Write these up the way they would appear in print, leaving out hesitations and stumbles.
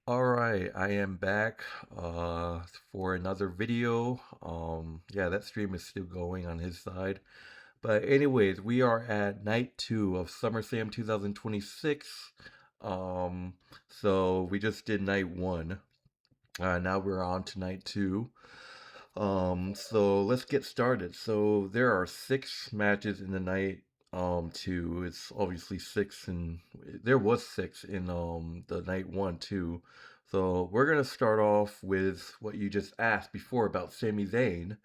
All right, I am back for another video. Yeah, that stream is still going on his side. But anyways, we are at night 2 of SummerSlam 2026. Um, so we just did night 1. Now we're on to night 2. So let's get started. So there are 6 matches in the night 2. It's obviously 6 and there was 6 in the night 1 too. So we're gonna start off with what you just asked before about Sami Zayn.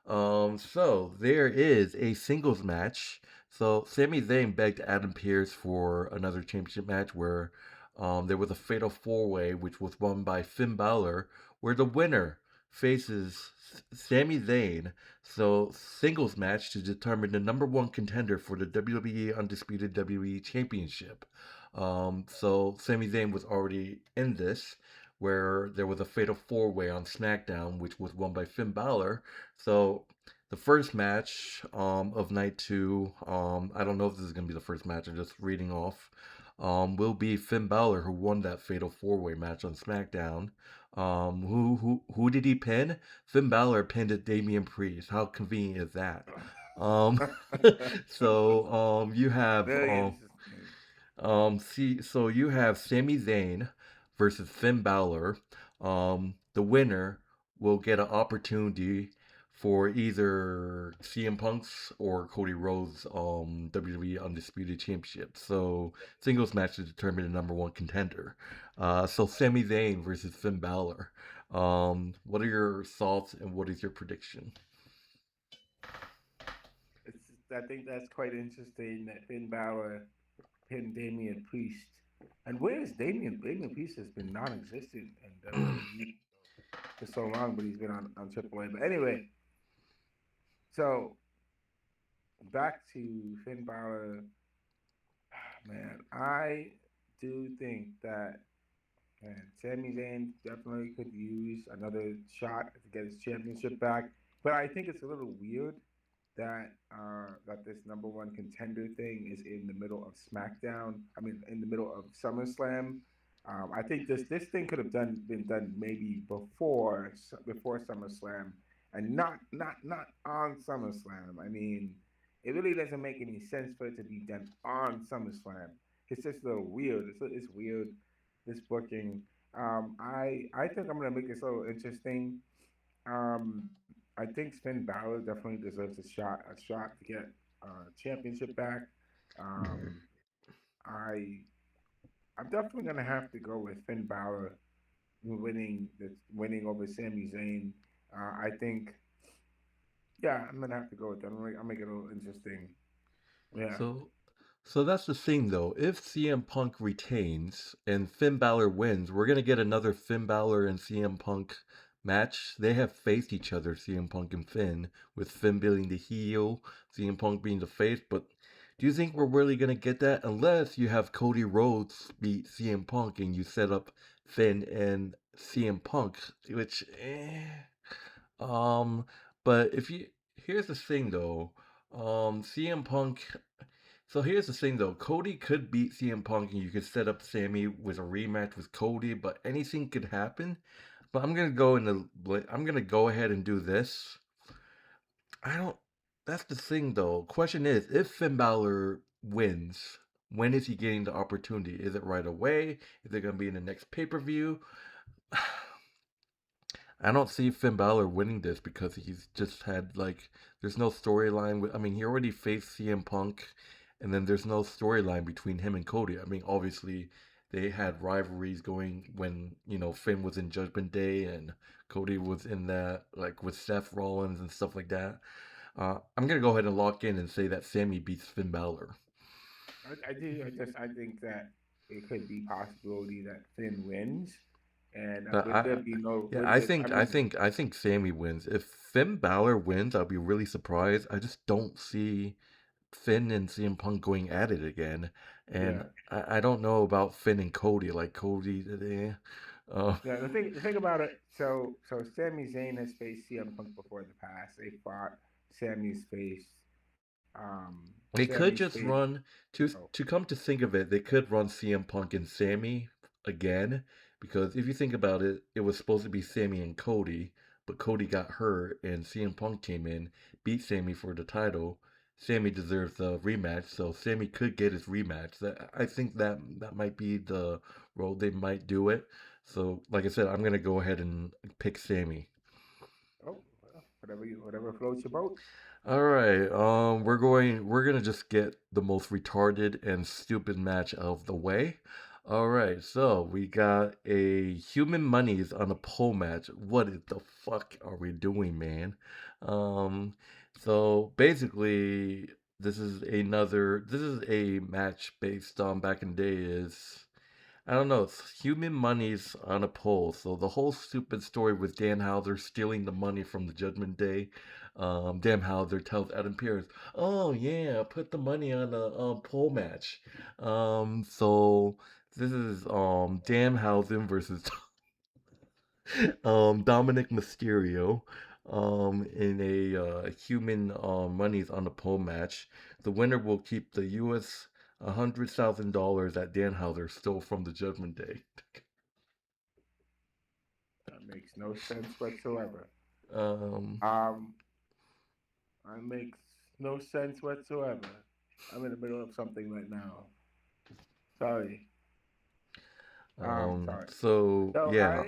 So there is a singles match. So Sami Zayn begged Adam Pearce for another championship match where there was a fatal 4-way which was won by Finn Balor, where the winner faces Sami Zayn. So singles match to determine the number 1 contender for the WWE Undisputed WWE Championship. So Sami Zayn was already in this, where there was a fatal 4-way on SmackDown, which was won by Finn Balor. So the first match of night 2, I don't know if this is gonna be the first match. I'm just reading off. Will be Finn Balor, who won that fatal 4-way match on SmackDown. Who did he pin? Finn Balor pinned Damian Priest. How convenient is that? Um, so you have Very interesting. so you have Sami Zayn versus Finn Balor. The winner will get an opportunity for either CM Punk's or Cody Rhodes' WWE Undisputed Championship. So singles match to determine the number 1 contender. So Sami Zayn versus Finn Balor. What are your thoughts and what is your prediction? I think that's quite interesting that Finn Balor pinned Damian Priest. And where is Damian? Damian Priest has been non-existent in WWE for so long, but he's been on AAA. But anyway, so back to Finn Balor. Man, I do think that man, Sami Zayn definitely could use another shot to get his championship back. But I think it's a little weird that this number 1 contender thing is in the middle of SmackDown. I mean, in the middle of SummerSlam. I think this thing could have been done maybe before SummerSlam, and not on SummerSlam. I mean, it really doesn't make any sense for it to be done on SummerSlam. It's just a little weird. It's weird, this booking. I think I'm gonna make this a little interesting. I think Finn Balor definitely deserves a shot to get championship back. Um, I I'm definitely gonna have to go with Finn Balor winning over Sami Zayn. I think yeah, I'm gonna have to go with that. I'll make it a little interesting. Yeah, So, so that's the thing though. If CM Punk retains and Finn Balor wins, we're gonna get another Finn Balor and CM Punk match. They have faced each other, CM Punk and Finn, with Finn being the heel, CM Punk being the face. But do you think we're really gonna get that unless you have Cody Rhodes beat CM Punk and you set up Finn and CM Punk, which um, but if you here's the thing though, CM Punk. So here's the thing though, Cody could beat CM Punk and you could set up Sammy with a rematch with Cody, but anything could happen. But I'm gonna go ahead and do this. I don't. That's the thing though. Question is, if Finn Balor wins, when is he getting the opportunity? Is it right away? Is it gonna be in the next pay per view? I don't see Finn Balor winning this because he's just had like there's no storyline with I mean he already faced CM Punk and then there's no storyline between him and Cody. I mean obviously they had rivalries going when, Finn was in Judgment Day and Cody was in that like with Seth Rollins and stuff like that. I'm gonna go ahead and lock in and say that Sammy beats Finn Balor. I do. I think that it could be possibility that Finn wins, and But would there be no? yeah, Would there? I mean, I think Sammy wins. If Finn Balor wins, I'll be really surprised. I just don't see Finn and CM Punk going at it again, and yeah. I don't know about Finn and Cody. Like Cody, uh, Yeah, the thing about it, so Sami Zayn has faced CM Punk before in the past. They fought. Sammy's faced. they could Sammy's just faced. run Oh, to come to think of it, they could run CM Punk and Sammy again. Because if you think about it, it was supposed to be Sami and Cody, but Cody got hurt and CM Punk came in, beat Sami for the title. Sami deserves a rematch, so Sami could get his rematch. I think that might be the role they might do it. So, like I said, I'm gonna go ahead and pick Sami. Oh, well, whatever floats your boat. All right, we're gonna just get the most retarded and stupid match out of the way. All right, so we got a human monies on a pole match. What is the fuck are we doing, man? Um, so basically, this is a match based on back in the day is I don't know. It's human money's on a pole. So the whole stupid story with Danhausen stealing the money from the Judgment Day. Danhausen tells Adam Pearce, "Oh yeah, put the money on a pole match." So this is Danhausen versus Dominik Mysterio. In a human monies on the pole match. The winner will keep the U.S. $100,000 that Danhausen stole from the Judgment Day. That makes no sense whatsoever. Um, Um, it makes no sense whatsoever. I'm in the middle of something right now. Sorry. Sorry. so So yeah,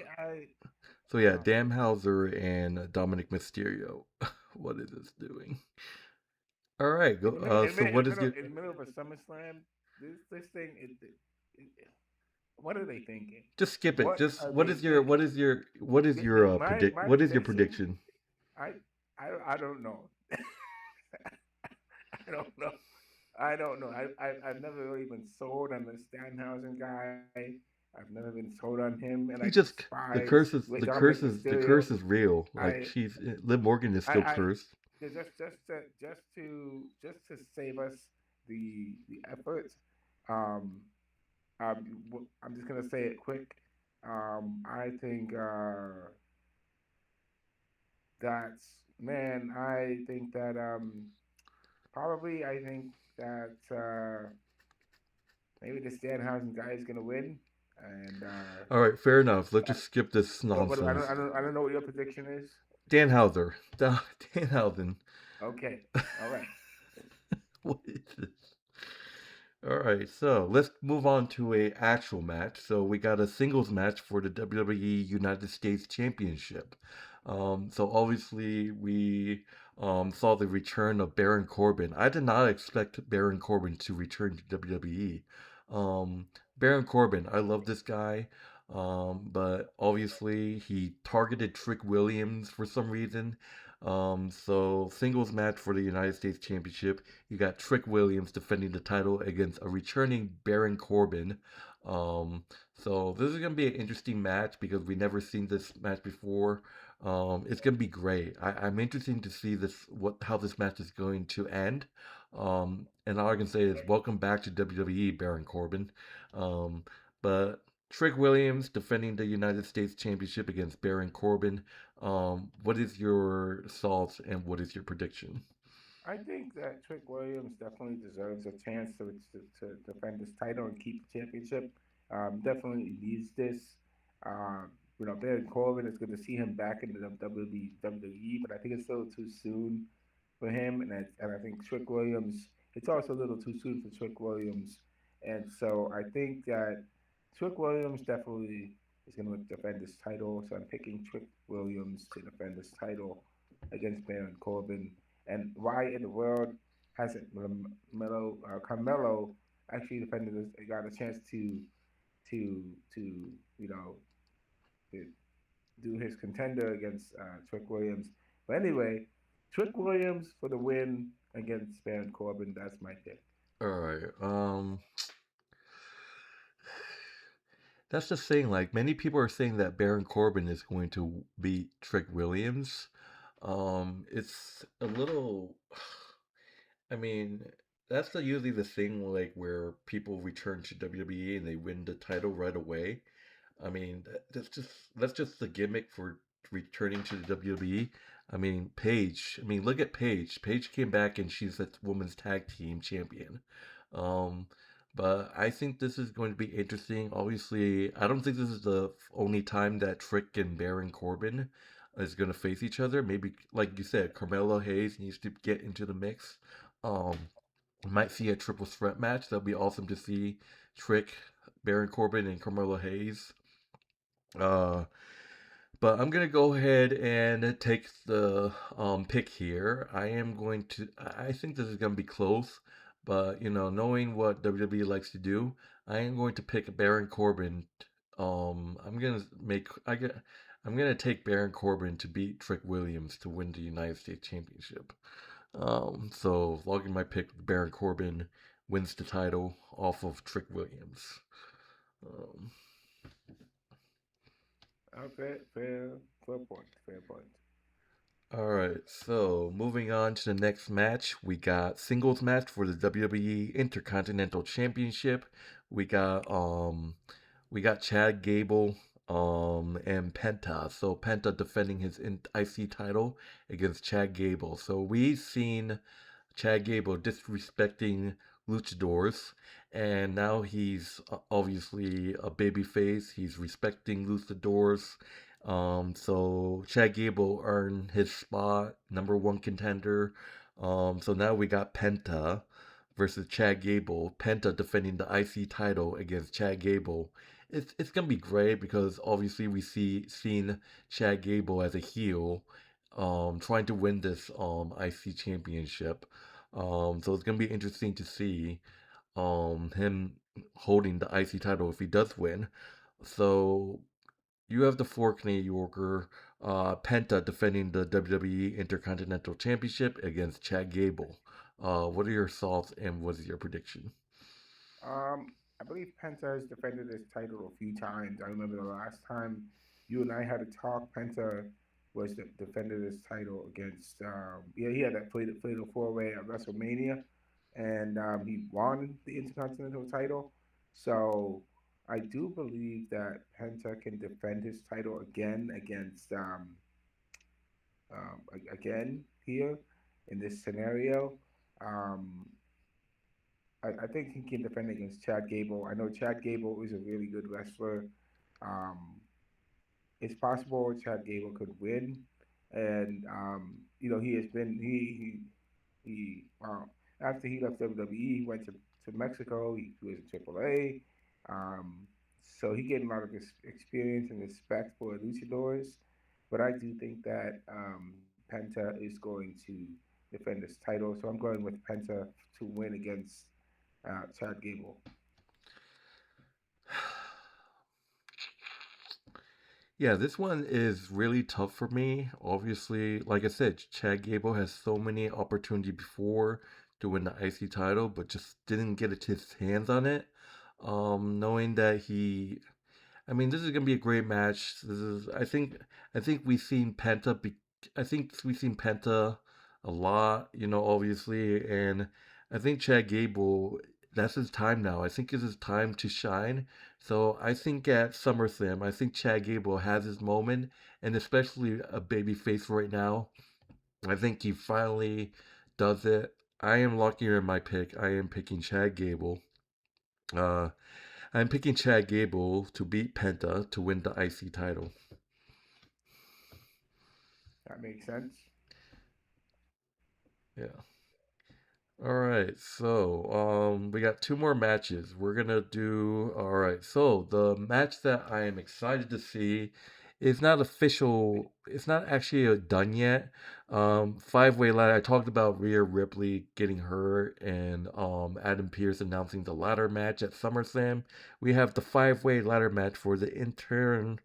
so yeah, um, Danhausen and Dominic Mysterio. What is this doing? All right, go. So what is your? in the middle of a SummerSlam, this thing, what are they thinking? Just skip it. What Just are they thinking? what is your prediction, prediction? I, I don't know. I don't know. I don't know. I've never really been sold on the Stanhausen guy. I've never been sold on him, and I He just despise with Dominic the Mysterio. curse is real. Like I Liv Morgan is still I cursed. just to save us the effort. Um, I'm just gonna say it quick. I think that's man. I think that probably I think that maybe the Stanhausen guy is gonna win. And All right, fair enough. Let's just skip this what nonsense. I don't know what your prediction is. Danhauser. Danhausen. Okay, all right. What is this? All right, so let's move on to a actual match. So we got a singles match for the WWE United States Championship. So obviously we saw the return of Baron Corbin. I did not expect Baron Corbin to return to WWE. Baron Corbin, I love this guy, but obviously he targeted Trick Williams for some reason. So singles match for the United States Championship. You got Trick Williams defending the title against a returning Baron Corbin. Um, so this is gonna be an interesting match because we never seen this match before. It's gonna be great. I'm interested to see how this match is going to end. And all I can say is welcome back to WWE, Baron Corbin. Um, but Trick Williams defending the United States Championship against Baron Corbin. What is your thoughts and what is your prediction? I think that Trick Williams definitely deserves a chance to defend his title and keep the championship. Definitely needs this. Baron Corbin is good to see him back in the WWE, but I think it's still too soon for him. And I think Trick Williams, it's also a little too soon for Trick Williams. And so I think that Trick Williams definitely is going to defend his title. So I'm picking Trick Williams to defend his title against Baron Corbin. And why in the world hasn't Carmelo actually defended this, got a chance to you know to do his contender against Trick Williams? But anyway, Trick Williams for the win against Baron Corbin. That's my pick. All right. That's the thing. Like many people are saying that Baron Corbin is going to beat Trick Williams. It's a little. I mean, usually the thing like where people return to WWE and they win the title right away. I mean, that's just the gimmick for returning to the WWE. I mean, Paige. I mean, look at Paige. Paige came back and she's a women's tag team champion. Um, But I think this is going to be interesting. Obviously, I don't think this is the only time that Trick and Baron Corbin is going to face each other. Maybe, like you said, Carmelo Hayes needs to get into the mix. Um, might see a triple threat match. That'll be awesome to see Trick, Baron Corbin, and Carmelo Hayes. Uh, but I'm gonna go ahead and take the pick here. I am going to. I think this is gonna be close, but knowing what WWE likes to do, I am going to pick Baron Corbin. I'm gonna make. I'm gonna take Baron Corbin to beat Trick Williams to win the United States Championship. So logging my pick, Baron Corbin wins the title off of Trick Williams. Um, Fair point. Fair point. All right, so moving on to the next match, we got singles match for the WWE Intercontinental Championship. We got Chad Gable and Penta. So Penta defending his IC title against Chad Gable. So we've seen Chad Gable disrespecting luchadors, and now he's obviously a babyface. He's respecting luchadors. So Chad Gable earned his spot, number one contender. So now we got Penta versus Chad Gable. Penta defending the IC title against Chad Gable. It's gonna be great because obviously we seen Chad Gable as a heel, trying to win this IC championship. So it's gonna be interesting to see him holding the IC title if he does win. So you have the floor, Canadian Yorker, Penta defending the WWE Intercontinental Championship against Chad Gable. What are your thoughts and what is your prediction? I believe Penta has defended his title a few times. I remember the last time you and I had a talk. Penta was defended his title against. Yeah, he had that fatal four way at WrestleMania, and he won the Intercontinental title. So I do believe that Penta can defend his title again against again here in this scenario. Um, I think he can defend against Chad Gable. I know Chad Gable is a really good wrestler. Um, it's possible Chad Gable could win, and he has been after he left WWE, he went to Mexico. He was in AAA, um, so he gained a lot of experience and respect for luchadors. But I do think that Penta is going to defend his title, so I'm going with Penta to win against Chad Gable. Yeah, this one is really tough for me. Obviously, like I said, Chad Gable has so many opportunities before to win the IC title, but just didn't get his hands on it. Knowing that I mean, this is gonna be a great match. I think we've seen Penta. I think we've seen Penta a lot, obviously, and I think Chad Gable. That's his time now. I think it's his time to shine. So I think at SummerSlam, I think Chad Gable has his moment, and especially a baby face right now. I think he finally does it. I am locking in my pick. I am picking Chad Gable. Uh, I'm picking Chad Gable to beat Penta to win the IC title. That makes sense. Yeah. All right. So, we got two more matches. We're gonna do. All right. So the match that I am excited to see is not official. It's not actually done yet. Five-way ladder. I talked about Rhea Ripley getting hurt and Adam Pearce announcing the ladder match at SummerSlam. We have the five-way ladder match for the intern.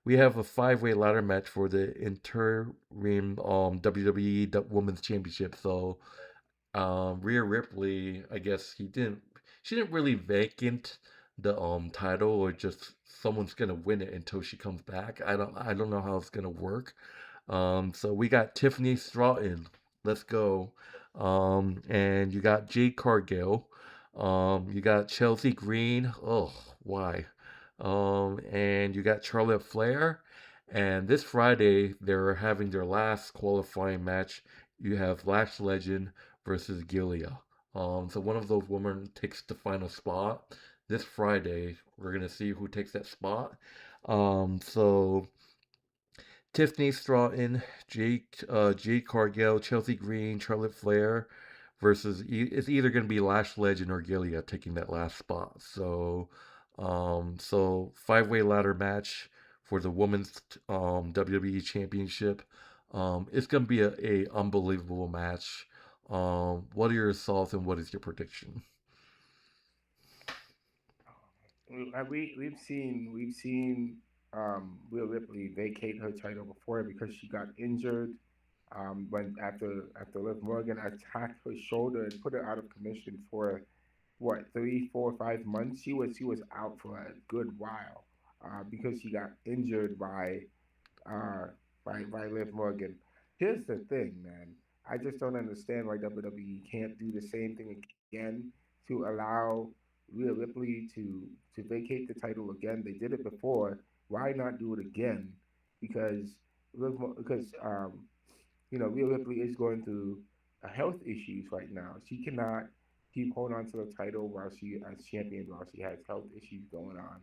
We have a five-way ladder match for the interim WWE Women's Championship. So Rhea Ripley, I guess she didn't really vacant the title or just someone's gonna win it until she comes back. I don't know how it's gonna work. So we got Tiffany Stratton. Let's go. And you got Jade Cargill. You got Chelsea Green. Oh, why? And you got Charlotte Flair. And this Friday they're having their last qualifying match. You have Lash Legend versus Giulia. So one of those women takes the final spot. This Friday, we're gonna see who takes that spot. So Tiffany Stratton, Jade Cargill, Chelsea Green, Charlotte Flair versus it's either going to be Lash Legend or Giulia taking that last spot. So five-way ladder match for the women's WWE Championship. It's going to be a unbelievable match. What are your thoughts and what is your prediction? We've seen Rhea Ripley vacate her title before because she got injured. When after Liv Morgan attacked her shoulder and put her out of commission for what 3, 4, 5 months. She was out for a good while because she got injured uh, by Liv Morgan. Here's the thing, man. I just don't understand why WWE can't do the same thing again to allow Rhea Ripley to vacate the title again. They did it before. Why not do it again? Because because Rhea Ripley is going through health issues right now. She cannot keep holding on to the title while she as champion while she has health issues going on,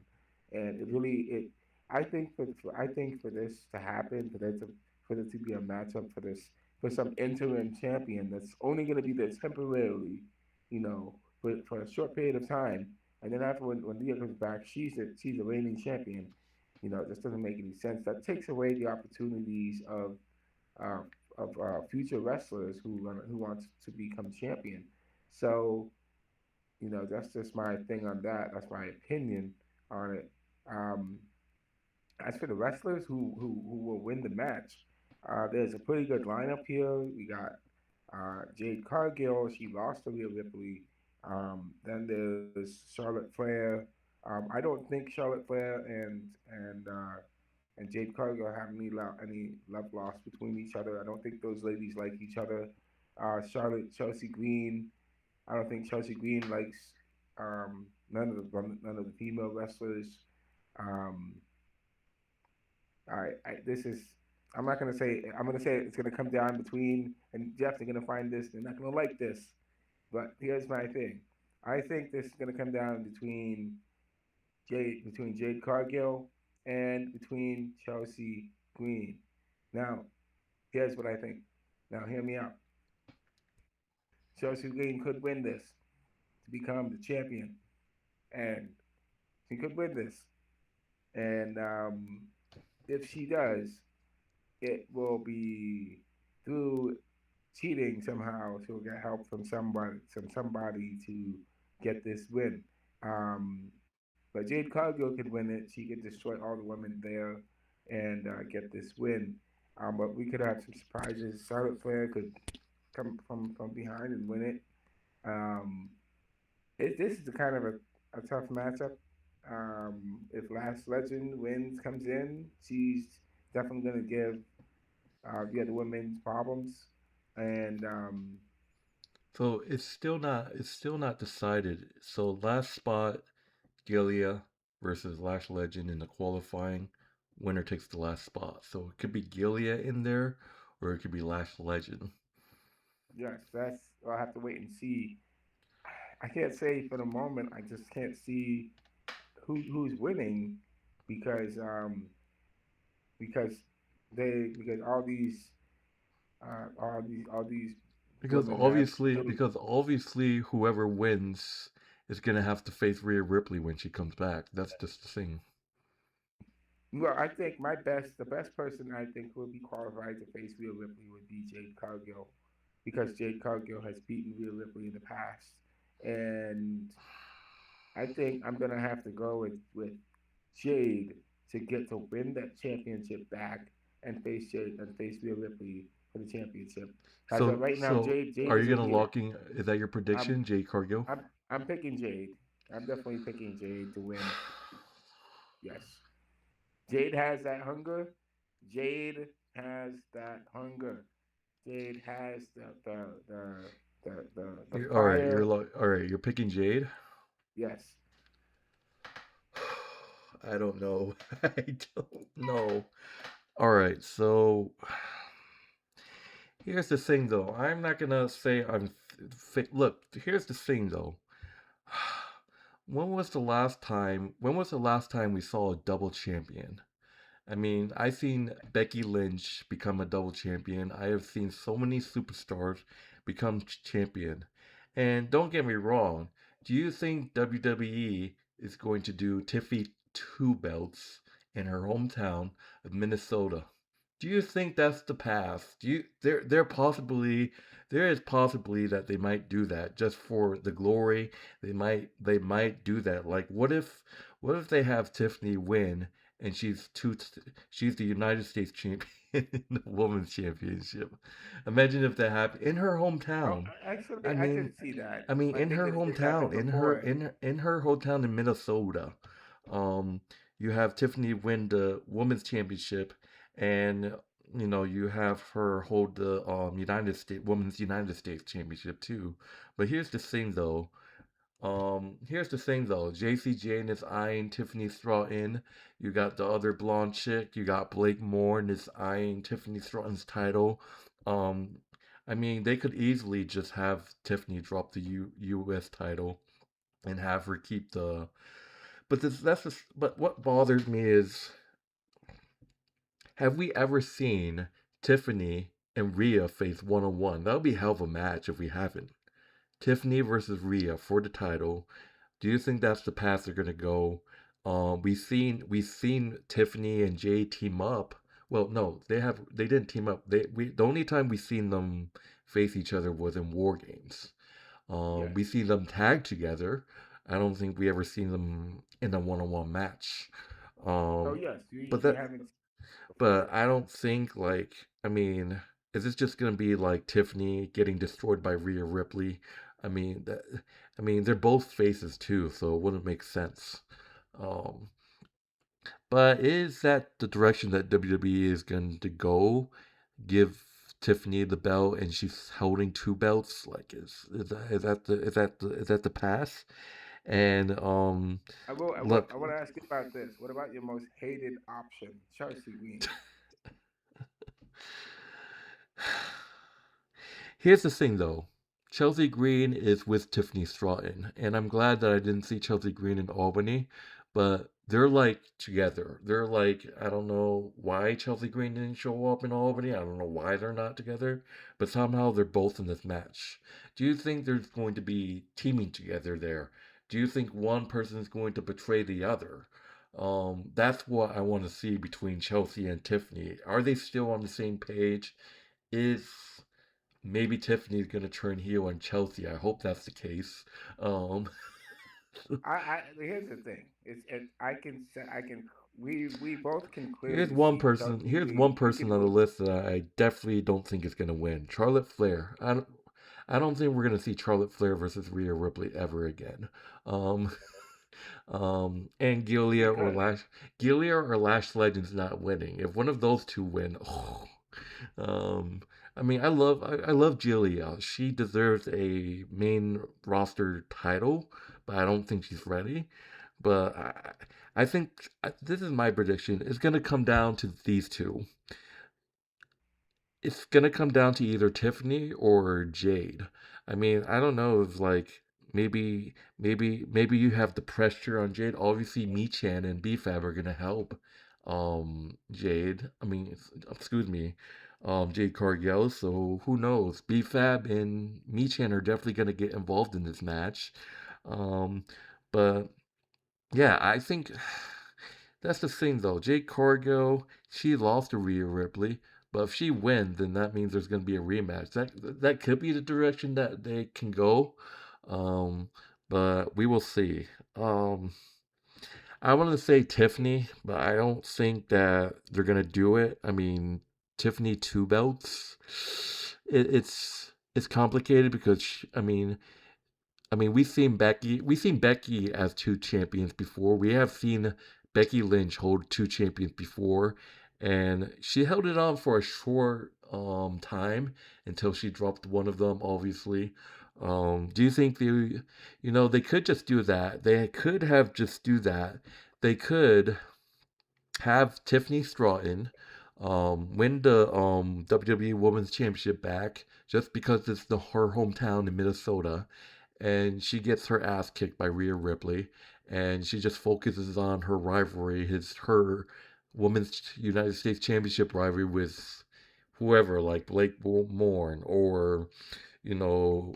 and it really it. I think for this to happen, for there to be a matchup for some interim champion that's only going to be there temporarily, for a short period of time, and then after when Leah comes back, she's the reigning champion. It just doesn't make any sense. That takes away the opportunities uh, of future wrestlers who want to become champion. So that's just my thing on that. That's my opinion on it. Um, as for the wrestlers who will win the match, there's a pretty good lineup here. We got Jade Cargill. She lost to Rhea Ripley. Then there's Charlotte Flair. I don't think Charlotte Flair and Jade Cargill have any love lost between each other. I don't think those ladies like each other. Chelsea Green. I don't think Chelsea Green likes none of the female wrestlers. Um, all right, this is. I'm not gonna say. I'm gonna say it's gonna come down between. And Jeff, they're gonna find this. They're not gonna like this. But here's my thing. I think this is gonna come down between Jade Cargill and between Chelsea Green. Now, here's what I think. Now, hear me out. Chelsea Green could win this to become the champion, and she could win this. And if she does, it will be through cheating somehow. She'll get help from somebody to get this win. But Jade Cargill could win it. She could destroy all the women there and get this win. But we could have some surprises. Charlotte Flair could come from behind and win it. Um, this is a kind of a tough matchup. If Last Legend wins comes in, she's definitely going to give the other women's problems. And So it's still not decided. So last spot, Giulia versus Lash Legend in the qualifying. Winner takes the last spot. So it could be Giulia in there, or it could be Lash Legend. yes, I'll have to wait and see. I can't say for the moment. I just can't see who's winning because um, because because all these Because women have obviously, really. because obviously, whoever wins is gonna have to face Rhea Ripley when she comes back. That's just the thing. Well, I think the best person I think would be qualified to face Rhea Ripley would be Jade Cargill, because Jade Cargill has beaten Rhea Ripley in the past, and I think I'm gonna have to go with Jade to get to win that championship back and face Rhea Ripley for the championship. As of So, right now, so Jade are is you a gonna leader. lock in? Is that your I'm prediction, Jade Cargill? I'm picking Jade. I'm definitely picking Jade to win. Yes, Jade has that hunger. Jade has that hunger. Jade has the All right, fire. all right. You're picking Jade. Yes. I don't know. I don't know. All right, so Here's the thing, though. I'm not gonna say look. Here's the thing, though. When was the last time we saw a double champion? I mean, I've seen Becky Lynch become a double champion. I have seen so many superstars become champion. And don't get me wrong, do you think WWE is going to do Tiffany two belts in her hometown of Minnesota? Do you think that's the path? Do you there is possibly that they might do that just for the glory. They might do that. Like what if they have Tiffany win and she's the United States champion in the women's championship. Imagine if that happened in her Oh, hometown. I actually, I mean, can see that. I mean, I in think her it's happened hometown, before. in her hometown in Minnesota, um, you have Tiffany win the women's championship, and you have her hold the United States championship too. But here's the thing though. JC Jane is eyeing Tiffany Stratton. You got the other blonde chick. You got Blake Moore and is eyeing Tiffany Stratton's title. Um, I mean, they could easily just have Tiffany drop the U.S. title and have her keep the. But but what bothers me is, have we ever seen Tiffany and Rhea face 1-on-1? That would be a hell of a match if we haven't. Tiffany versus Rhea for the title. Do you think that's the path they're gonna go? We've seen Tiffany and Jade team up. Well, no, they didn't team up. The only time we seen them face each other was in War Games. Yes. We see them tag together. I don't think we ever seen them in a one-on-one match. Oh, Um, yes. but You that haven't seen it but before. I don't think I mean, is this just gonna be like Tiffany getting destroyed by Rhea Ripley? I mean that I mean they're both faces too, so it wouldn't make sense. Um, but is that the direction that WWE is going to go? Give Tiffany the belt and she's holding two belts? Like is that the path? And I look, want to ask you about this. What about your most hated option, Chelsea Green? here's the thing though. Chelsea Green is with Tiffany Stratton, and I'm glad that I didn't see Chelsea Green in Albany, but they're like together. They're like, I don't know why Chelsea Green didn't show up in Albany. I don't know why they're not together, but somehow they're both in this match. Do you think there's going to be teaming together there? Do you think one person is going to betray the other? That's what I want to see between Chelsea and Tiffany. Are they still on the same page? Is maybe Tiffany's gonna turn heel on Chelsea? I hope that's the case. Um, Here's the thing. I can say I can. We both can here's clearly one see person. Chelsea Here's Green. one person on the list that I definitely don't think is gonna win. Charlotte Flair. I don't think we're gonna see Charlotte Flair versus Rhea Ripley ever again. Um, and Because Giulia or Lash Legends not winning. If one of those two win, oh, um, I mean, I love Giulia. She deserves a main roster title, but I don't think she's ready. But I think this is my prediction. It's gonna come down to these two. It's gonna come down to either Tiffany or Jade. I mean, I don't know if maybe you have the pressure on Jade. Obviously, Michan and BFAB are gonna help Jade. I mean, excuse me, Jade Cargill. So who knows? BFAB and Michan are definitely gonna get involved in this match. Um, but yeah, I think that's the thing though. Jade Cargill, she lost to Rhea Ripley, but if she wins, then that means there's going to be a rematch. That could be the direction that they can go, um, but we will see. Um, I want to say Tiffany, but I don't think that they're going to do it. I mean, Tiffany two belts. It's complicated because I mean, we've seen Becky as two champions before. We have seen Becky Lynch hold two champions before, and she held it on for a short time until she dropped one of them. Obviously, do you think they could just do that? They could have just do that. They could have Tiffany Stratton Win the WWE Women's Championship back just because it's her hometown in Minnesota, and she gets her ass kicked by Rhea Ripley, and she just focuses on her rivalry, her Women's United States Championship rivalry with whoever, like Blake Moore or you know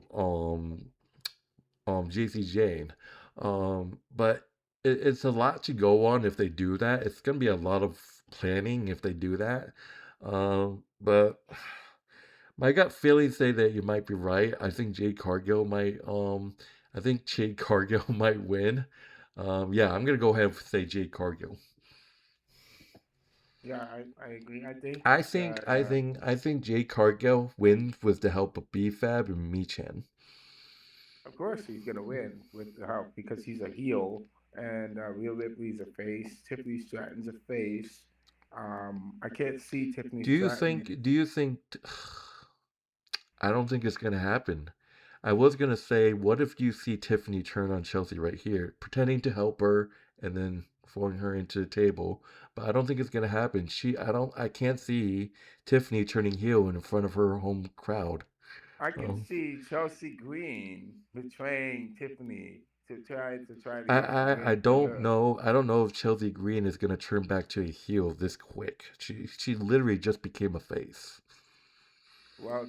JC Jane. But it's a lot to go on if they do that. It's gonna be a lot of planning if they do that. But my gut feelings say that you might be right. I think Jade Cargill might win. Yeah, I'm gonna go ahead and say Jade Cargill. Yeah, I agree. I think I think that I think I think Jade Cargill wins with the help of BFAB and Michan. of course he's gonna win with the help because he's a heel and Rhea Ripley's a face. Tiffany Stratton's a face. I can't see Tiffany Stratton. Do you think I don't think it's gonna happen. I was gonna say, what if you see Tiffany turn on Chelsea right here, pretending to help her and then throwing her into the table? But I don't think it's gonna happen. I can't see Tiffany turning heel in front of her home crowd. I can Um, see Chelsea Green betraying Tiffany to try to get the win for her. I don't know if Chelsea Green is gonna turn back to a heel this quick. She literally just became a face. Well,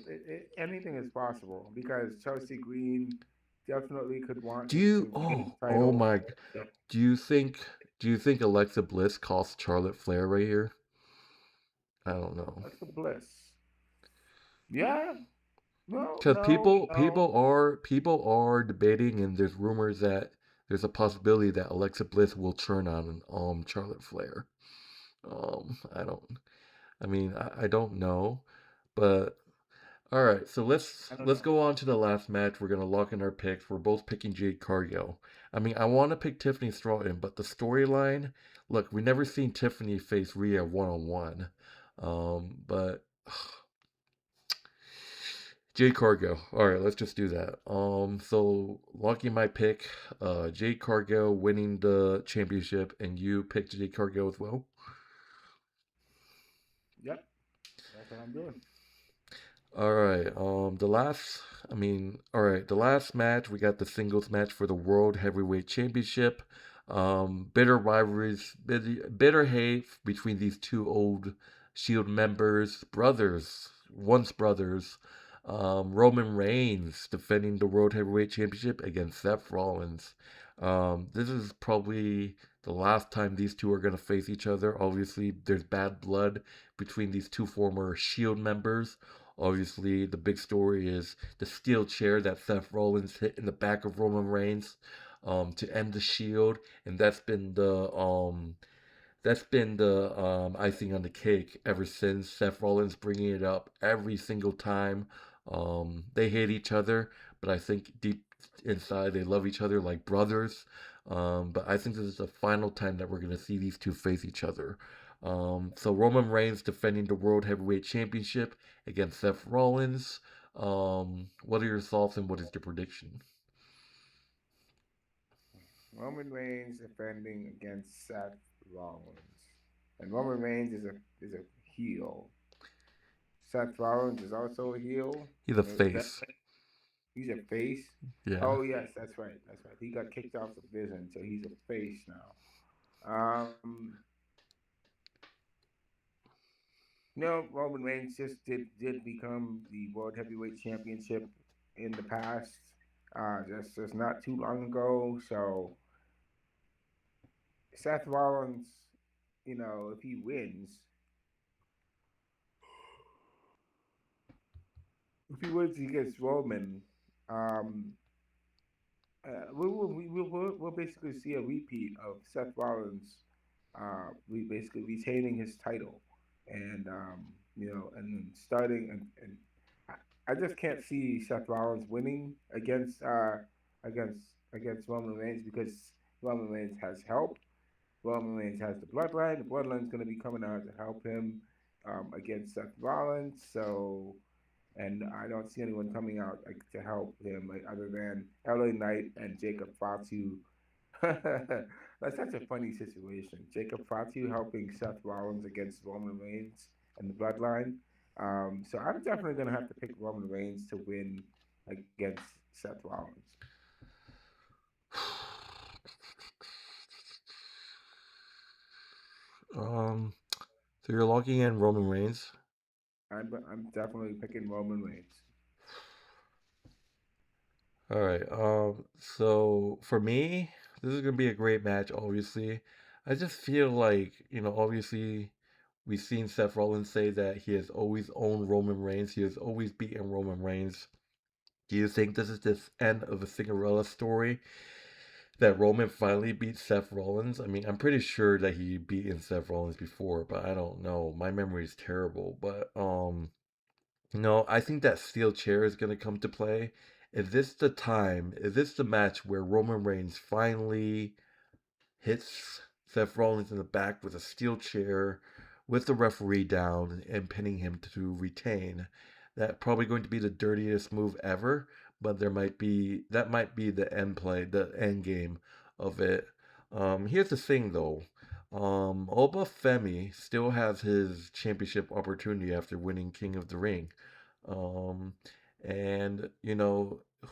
anything is possible because Chelsea Green definitely could want Do you? to regain Oh, the oh title. my! Do you think? Do you think Alexa Bliss cost Charlotte Flair right here? I don't know. That's the bliss. Yeah. No, Because no, no. people are debating, and there's rumors that there's a possibility that Alexa Bliss will turn on Charlotte Flair. I don't. I don't know, but all right. So I don't let's know. go on to the last match. We're gonna lock in our picks. We're both picking Jade Cargill. I want to pick Tiffany Stratton, but the storyline. Look, we never seen Tiffany face Rhea one on one. But Jade Cargill. All right, let's just do that. So locking my pick, Jade Cargill winning the championship, and you picked Jade Cargill as well. Yep, that's what I'm doing. All right. The last match we got the singles match for the World Heavyweight Championship. Bitter rivalries, bitter hate between these two old Shield members, brothers, once brothers. Roman Reigns defending the World Heavyweight Championship against Seth Rollins. This is probably the last time these two are going to face each other. Obviously, there's bad blood between these two former Shield members. Obviously, the big story is the steel chair that Seth Rollins hit in the back of Roman Reigns to end the Shield, and that's been the icing on the cake ever since. Seth Rollins bringing it up every single time. They hate each other, but I think deep inside they love each other like brothers. But I think this is the final time that we're going to see these two face each other. So Roman Reigns defending the World Heavyweight Championship against Seth Rollins. What are your thoughts and what is your prediction? Roman Reigns defending against Seth Rollins, and Roman Reigns is a heel. Seth Rollins is also a heel. He's a That face. he's a face. Yeah. Oh yes, that's right. That's right. He got kicked off the division, so he's a face now. No, Roman Reigns just did become the World Heavyweight Championship in the past, just not too long ago. So Seth Rollins, if he wins, against Roman, um, we'll basically see a repeat of Seth Rollins, we basically retaining his title, and and starting and I just can't see Seth Rollins winning against against Roman Reigns because Roman Reigns has help. Roman Reigns has the bloodline. The bloodline's going to be coming out to help him against Seth Rollins. So, and I don't see anyone coming out like to help him like other than LA Knight and Jacob Fatu. That's such a funny situation. Jacob Fatu helping Seth Rollins against Roman Reigns. and the Bloodline. So I'm definitely gonna have to pick Roman Reigns to win against Seth Rollins. Um, so you're locking in Roman Reigns. I'm definitely picking Roman Reigns. All right. So for me, this is gonna be a great match. Obviously, I just feel like obviously, we've seen Seth Rollins say that he has always owned Roman Reigns. He has always beaten Roman Reigns. Do you think this is the end of a Cinderella story that Roman finally beat Seth Rollins? I mean, I'm pretty sure that he beaten Seth Rollins before, but I don't know. My memory is terrible. But no, I think that steel chair is gonna come to play. Is this the time? Is this the match where Roman Reigns finally hits Seth Rollins in the back with a steel chair with the referee down and pinning him to retain? That probably going to be the dirtiest move ever, but that might be the end play, the end game of it. Here's the thing though. Oba Femi still has his championship opportunity after winning King of the Ring. Um, and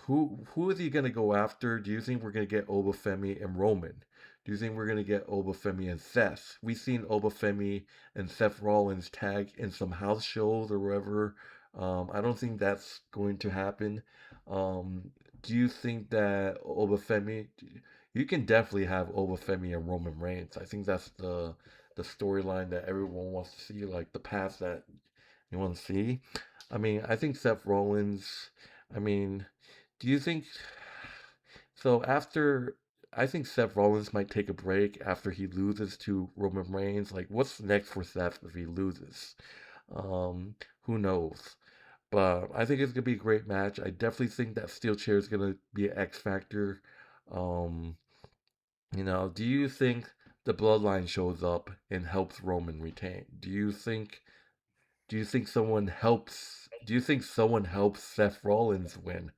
who is he gonna go after? Do you think we're gonna get Obafemi and Roman? Do you think we're gonna get Obafemi and Seth? We've seen Obafemi and Seth Rollins tag in some house shows or wherever. I don't think that's going to happen. Um, do you think that Obafemi? You can definitely have Obafemi and Roman Reigns. I think that's the storyline that everyone wants to see, like the path that you want to see. I mean, I think Seth Rollins. I mean, do you think so? I think Seth Rollins might take a break after he loses to Roman Reigns. Like, what's next for Seth if he loses? Who knows? But I think it's gonna be a great match. I definitely think that steel chair is gonna be an X factor. Um, do you think the Bloodline shows up and helps Roman retain? Do you think someone helps Seth Rollins win?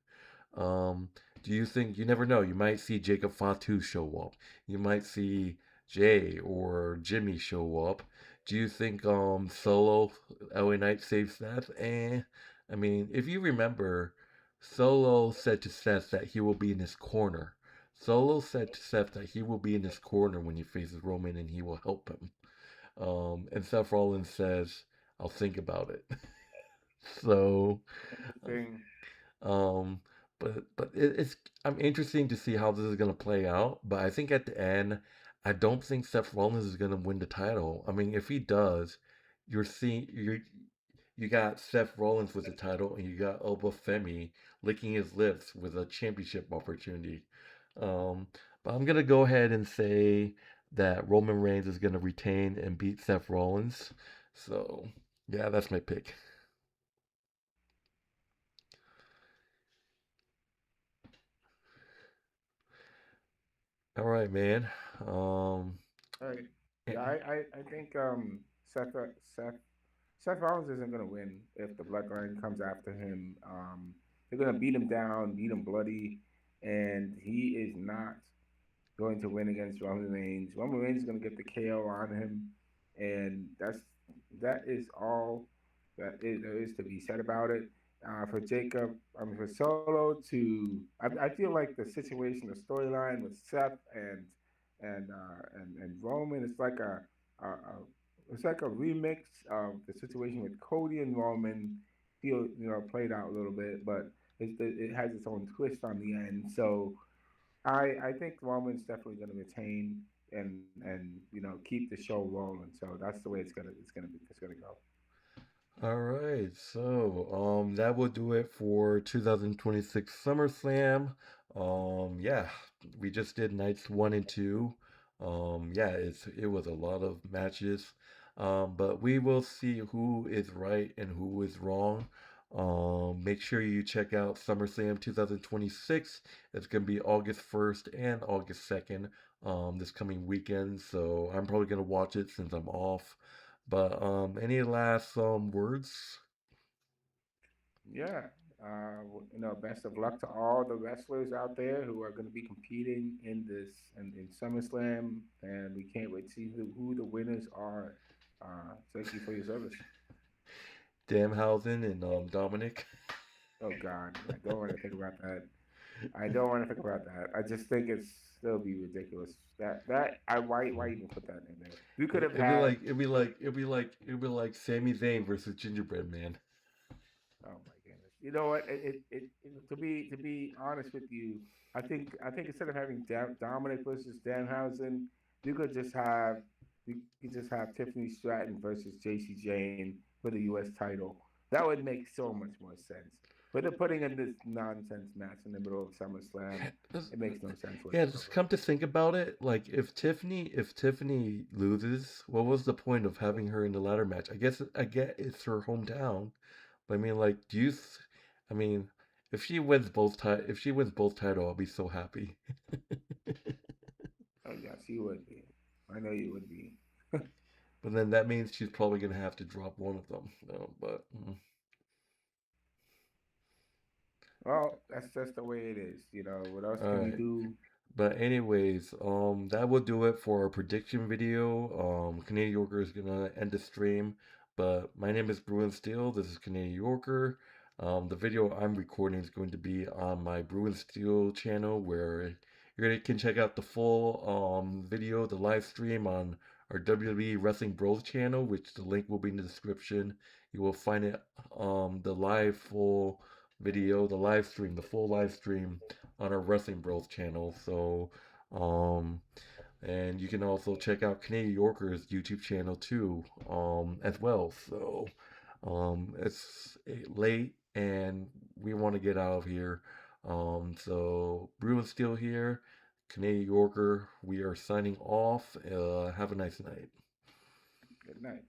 Um, do you think you never know? You might see Jacob Fatu show up. You might see Jay or Jimmy show up. Do you think Solo LA Knight saves Seth? I mean, if you remember, Solo said to Seth that he will be in his corner. Solo said to Seth that he will be in his corner when he faces Roman and he will help him. And Seth Rollins says, "I'll think about it." So, Interesting. um, but it's I'm interesting to see how this is gonna play out. But I think at the end, I don't think Seth Rollins is gonna win the title. I mean, if he does, you got Seth Rollins with the title, and you got Oba Femi licking his lips with a championship opportunity. Um, but I'm gonna go ahead and say that Roman Reigns is gonna retain and beat Seth Rollins. So yeah, that's my pick. All right, man. Um, All right. eh, Yeah, I think Seth Seth Seth Rollins isn't gonna win if the Bloodline comes after him. They're gonna beat him down, beat him bloody, and he is not going to win against Roman Reigns. Roman Reigns is going to get the KO on him, and that is all there is to be said about it. For Jacob, I mean for Solo I feel like the situation, the storyline with Seth and Roman, a it's like a remix of the situation with Cody and Roman. Feel played out a little bit, but it has its own twist on the end. So I think Roman's definitely going to retain and keep the show rolling. So that's the way it's gonna go. all right, so that will do it for 2026 SummerSlam. Yeah, we just did nights one and two. Yeah, it was a lot of matches. But we will see who is right and who is wrong. Make sure you check out SummerSlam 2026. It's gonna be August 1st and August 2nd. This coming weekend. So I'm probably gonna watch it since I'm off. But any last words? Yeah. Best of luck to all the wrestlers out there who are going to be competing in SummerSlam, and we can't wait to see who the winners are. Thank you for your service. Danhausen and Dominik. Oh God, I don't want to think about that. I don't want to think about that. I just think it's still be ridiculous. That I why even put that in there? We could have It'd be had. like it'd be like it'd be like it'd be like Sami Zayn versus Gingerbread Man. Oh my goodness! You know what? To be honest with you, I think instead of having Dominic versus Danhausen, you could just have you could just have Tiffany Stratton versus JC Jane for the U.S. title. That would make so much more sense. But they're putting in this nonsense match in the middle of SummerSlam. It makes no sense Yeah, just whatsoever. come to think about it, like if Tiffany loses, what was the point of having her in the ladder match? I get it's her hometown, but I mean, like, I mean, if she wins both title, I'll be so happy. Oh yes, you would be. I know you would be. But then that means she's probably gonna have to drop one of them. But Well, that's just the way it is. You know, what else all can you right. do? But anyways, that will do it for our prediction video. Canadian Yorker is gonna end the stream. But my name is Bruin Steel. This is Canadian Yorker. The video I'm recording is going to be on my Bruin Steel channel, where can check out the full video, the live stream on our WWE Wrestling Bros channel, which the link will be in the description. You will find it the live full video, the live stream, the full live stream on our Wrestling Bros channel. So, um, and you can also check out Canadian Yorker's YouTube channel too, as well. So, it's late and we want to get out of here. So Bruin's still here. Canadian Yorker, we are signing off. Have a nice night. Good night.